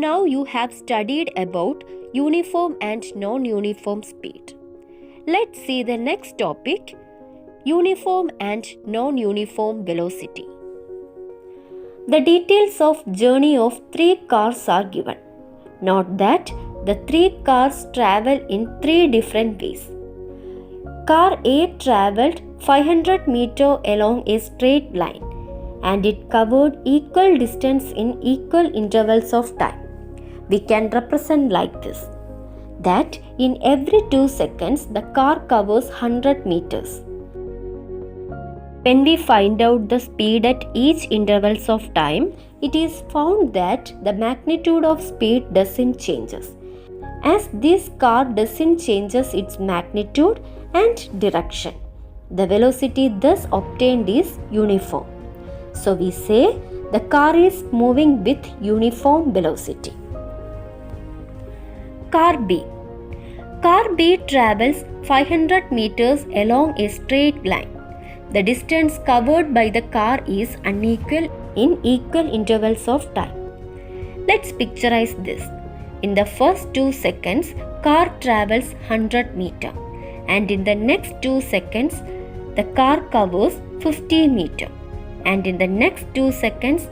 now you have studied about uniform and non-uniform speed. Let's see the next topic, uniform and non-uniform velocity. The details of journey of 3 cars are given. Note that the 3 cars travel in 3 different ways. Car A travelled 500 meters along a straight line and it covered equal distance in equal intervals of time. We can represent like this, that in every 2 seconds the car covers 100 meters. When we find out the speed at each intervals of time, it is found that the magnitude of speed doesn't changes. As this car doesn't changes its magnitude and direction, the velocity thus obtained is uniform. So we say the car is moving with uniform velocity. Car B. Car B travels 500 meters along a straight line. The distance covered by the car is unequal in equal intervals of time. Let's picturize this. In the first 2 seconds, car travels 100 meters, and in the next 2 seconds, the car covers 50 meters, and in the next 2 seconds,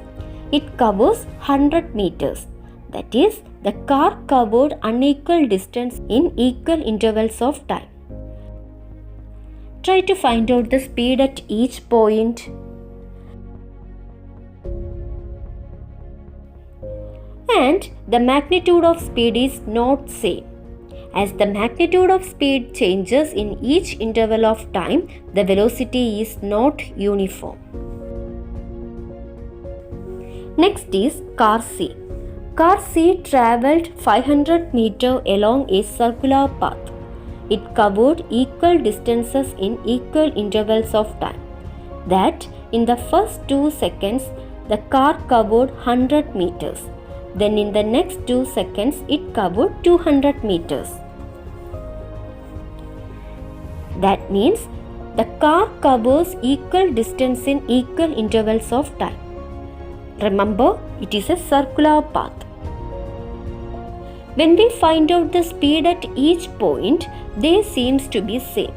it covers 100 meters. That is, the car covered unequal distance in equal intervals of time. Try to find out the speed at each point. And the magnitude of speed is not same. As the magnitude of speed changes in each interval of time, the velocity is not uniform. Next is car C. Car C travelled 500 meters along a circular path. It covered equal distances in equal intervals of time. That in the first 2 seconds, the car covered 100 meters. Then in the next 2 seconds, it covered 200 meters. That means the car covers equal distance in equal intervals of time. Remember, it is a circular path. When we find out the speed at each point, they seems to be same,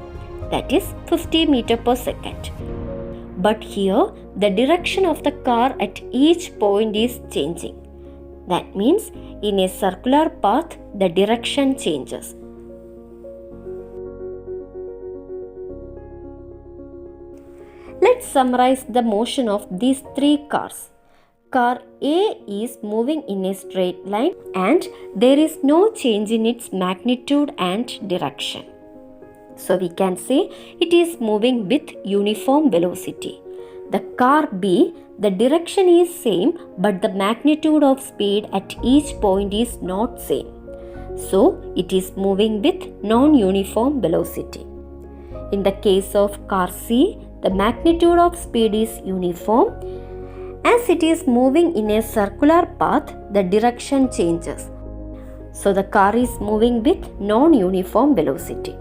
that is 50 meters per second. But here, the direction of the car at each point is changing. That means, in a circular path, the direction changes. Let's summarize the motion of these 3 cars. Car A is moving in a straight line and there is no change in its magnitude and direction. So we can say it is moving with uniform velocity. The car B, the direction is same but the magnitude of speed at each point is not same. So it is moving with non-uniform velocity. In the case of car C, the magnitude of speed is uniform. As it is moving in a circular path, the direction changes. So the car is moving with non-uniform velocity.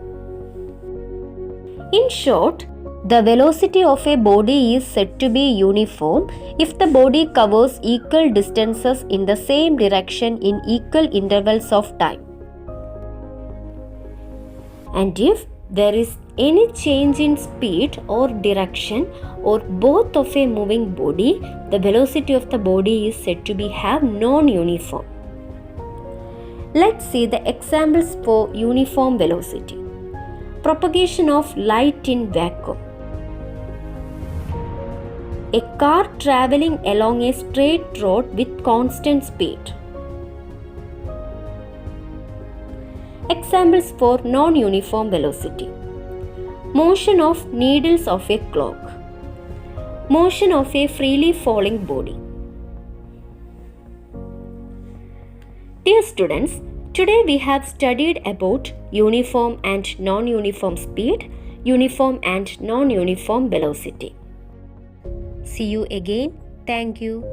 In short, the velocity of a body is said to be uniform if the body covers equal distances in the same direction in equal intervals of time. And if there is any change in speed or direction or both of a moving body, the velocity of the body is said to be have non-uniform. Let's see the examples for uniform velocity. Propagation of light in vacuum. A car traveling along a straight road with constant speed. Examples for non-uniform velocity. Motion of needles of a clock. Motion of a freely falling body. Dear students, today we have studied about uniform and non-uniform speed, uniform and non-uniform velocity. See you again. Thank you.